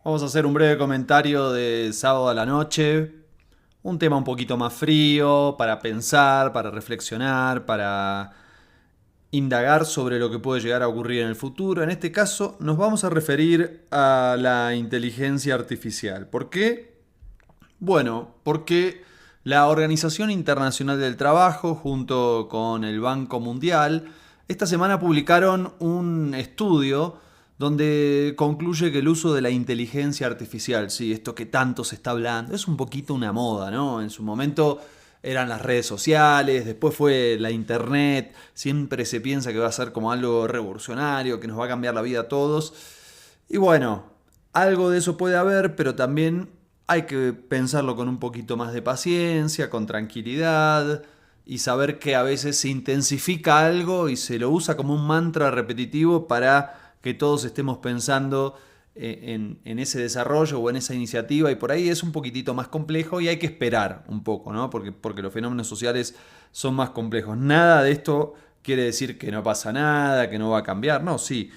Vamos a hacer un breve comentario de sábado a la noche. Un tema un poquito más frío, para pensar, para reflexionar, para indagar sobre lo que puede llegar a ocurrir en el futuro. En este caso nos vamos a referir a la inteligencia artificial. ¿Por qué? Bueno, porque la Organización Internacional del Trabajo, junto con el Banco Mundial, esta semana publicaron un estudio donde concluye que el uso de la inteligencia artificial, sí, esto que tanto se está hablando, es un poquito una moda, ¿no? En su momento eran las redes sociales, después fue la internet, siempre se piensa que va a ser como algo revolucionario, que nos va a cambiar la vida a todos. Y bueno, algo de eso puede haber, pero también hay que pensarlo con un poquito más de paciencia, con tranquilidad y saber que a veces se intensifica algo y se lo usa como un mantra repetitivo para que todos estemos pensando en ese desarrollo o en esa iniciativa, y por ahí es un poquitito más complejo y hay que esperar un poco, ¿no? Porque los fenómenos sociales son más complejos. Nada de esto quiere decir que no pasa nada, que no va a cambiar, no, sí.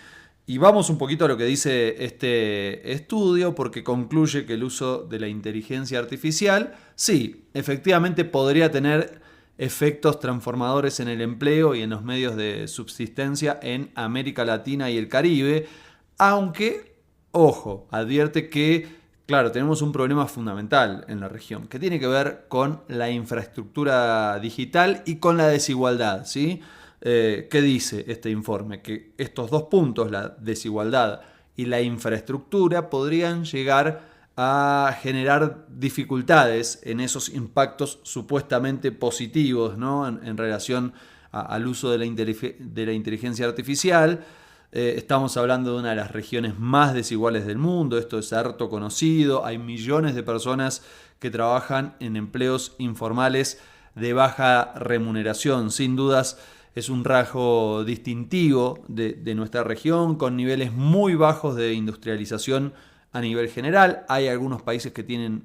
Y vamos un poquito a lo que dice este estudio, porque concluye que el uso de la inteligencia artificial, sí, efectivamente podría tener efectos transformadores en el empleo y en los medios de subsistencia en América Latina y el Caribe, aunque, ojo, advierte que, claro, tenemos un problema fundamental en la región, que tiene que ver con la infraestructura digital y con la desigualdad, ¿sí? ¿Qué dice este informe? Que estos dos puntos, la desigualdad y la infraestructura, podrían llegar a generar dificultades en esos impactos supuestamente positivos, ¿no? En relación al uso de la inteligencia artificial. Estamos hablando de una de las regiones más desiguales del mundo, esto es harto conocido, hay millones de personas que trabajan en empleos informales de baja remuneración. Sin dudas es un rasgo distintivo de nuestra región, con niveles muy bajos de industrialización a nivel general. Hay algunos países que tienen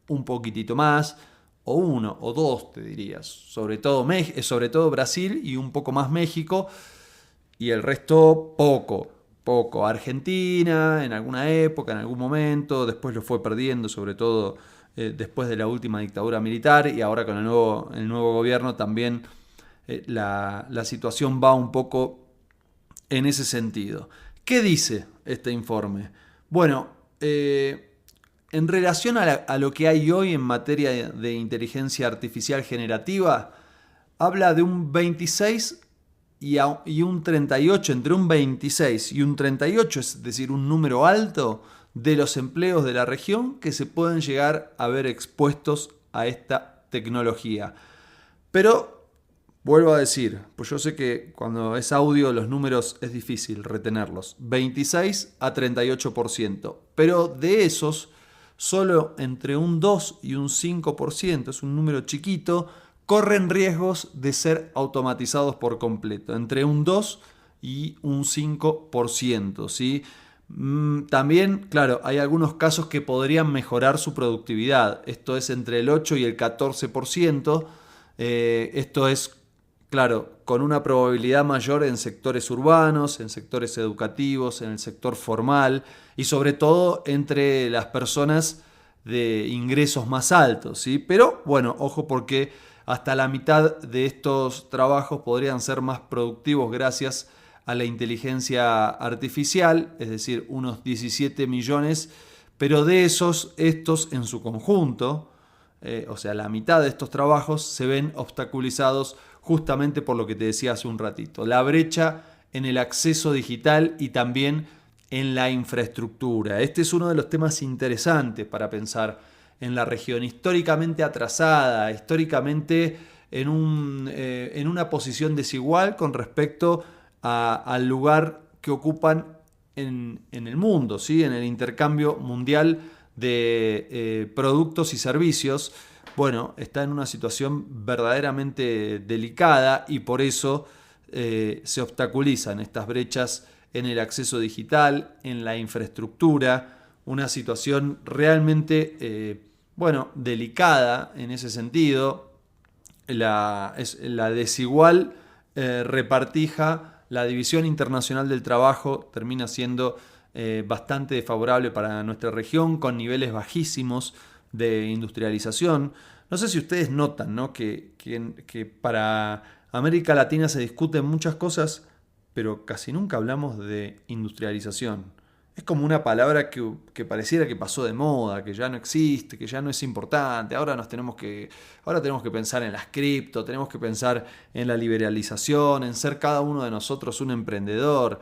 un poquitito más, o uno, o dos, te dirías. Sobre todo Brasil y un poco más México, y el resto poco. Poco. Argentina en alguna época, en algún momento, después lo fue perdiendo, sobre todo después de la última dictadura militar, y ahora con el nuevo gobierno también la situación va un poco en ese sentido. ¿Qué dice este informe? Bueno, en relación a lo que hay hoy en materia de inteligencia artificial generativa, habla de un 26 y un 38, entre un 26 y un 38, es decir, un número alto de los empleos de la región que se pueden llegar a ver expuestos a esta tecnología. Pero vuelvo a decir, pues yo sé que cuando es audio los números es difícil retenerlos. 26 a 38%. Pero de esos, solo entre un 2 y un 5%, es un número chiquito, corren riesgos de ser automatizados por completo. Entre un 2 y un 5%, ¿sí? También, claro, hay algunos casos que podrían mejorar su productividad. Esto es entre el 8 y el 14%. Esto es, claro, con una probabilidad mayor en sectores urbanos, en sectores educativos, en el sector formal y sobre todo entre las personas de ingresos más altos, ¿sí? Pero bueno, ojo, porque hasta la mitad de estos trabajos podrían ser más productivos gracias a la inteligencia artificial, es decir, unos 17 millones, pero de esos, estos en su conjunto, o sea, la mitad de estos trabajos se ven obstaculizados justamente por lo que te decía hace un ratito, la brecha en el acceso digital y también en la infraestructura. Este es uno de los temas interesantes para pensar en la región, históricamente atrasada, históricamente en una posición desigual con respecto al lugar que ocupan en el mundo, ¿sí? En el intercambio mundial de productos y servicios. Bueno, está en una situación verdaderamente delicada y por eso se obstaculizan estas brechas en el acceso digital, en la infraestructura, una situación realmente, bueno, delicada en ese sentido. La desigual repartija, la División Internacional del Trabajo termina siendo bastante desfavorable para nuestra región, con niveles bajísimos de industrialización. No sé si ustedes notan, ¿no? que para América Latina se discuten muchas cosas, pero casi nunca hablamos de industrialización. Es como una palabra que pareciera que pasó de moda, que ya no existe, que ya no es importante. Ahora tenemos que pensar en las cripto, tenemos que pensar en la liberalización, en ser cada uno de nosotros un emprendedor.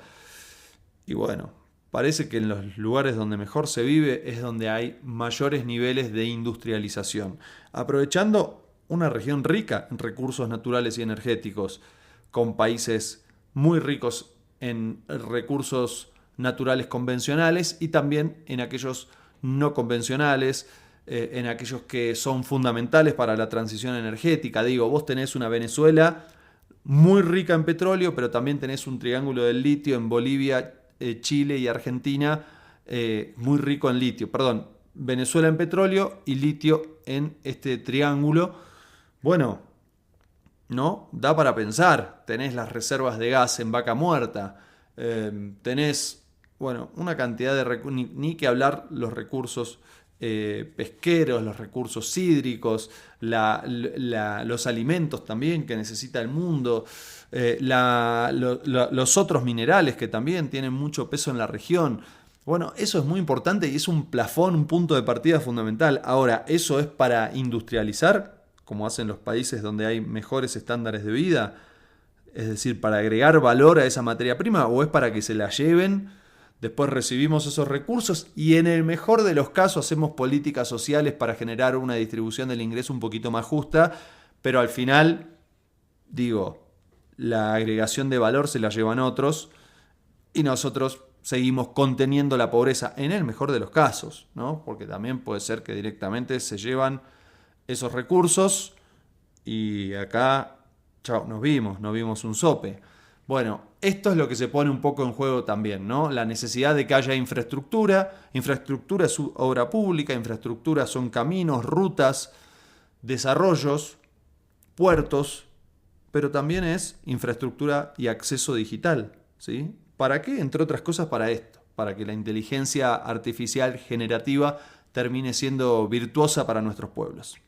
Y bueno, parece que en los lugares donde mejor se vive es donde hay mayores niveles de industrialización. Aprovechando una región rica en recursos naturales y energéticos, con países muy ricos en recursos naturales convencionales y también en aquellos no convencionales, en aquellos que son fundamentales para la transición energética. Digo, vos tenés una Venezuela muy rica en petróleo, pero también tenés un triángulo del litio en Bolivia, Chile y Argentina, muy rico en litio. Perdón, Venezuela en petróleo y litio en este triángulo. Bueno, ¿no? Da para pensar. Tenés las reservas de gas en Vaca Muerta. Tenés, bueno, una cantidad de recursos, ni que hablar los recursos pesqueros, los recursos hídricos, los alimentos también que necesita el mundo, los otros minerales que también tienen mucho peso en la región. Bueno, eso es muy importante y es un plafón, un punto de partida fundamental. Ahora, ¿eso es para industrializar, como hacen los países donde hay mejores estándares de vida? Es decir, para agregar valor a esa materia prima, ¿o es para que se la lleven? Después recibimos esos recursos y en el mejor de los casos hacemos políticas sociales para generar una distribución del ingreso un poquito más justa, pero al final, digo, la agregación de valor se la llevan otros y nosotros seguimos conteniendo la pobreza en el mejor de los casos, ¿no? Porque también puede ser que directamente se llevan esos recursos y acá, chao, nos vimos un sope. Bueno, esto es lo que se pone un poco en juego también, ¿no? La necesidad de que haya infraestructura. Infraestructura es obra pública, infraestructura son caminos, rutas, desarrollos, puertos, pero también es infraestructura y acceso digital, ¿sí? ¿Para qué? Entre otras cosas para esto, para que la inteligencia artificial generativa termine siendo virtuosa para nuestros pueblos.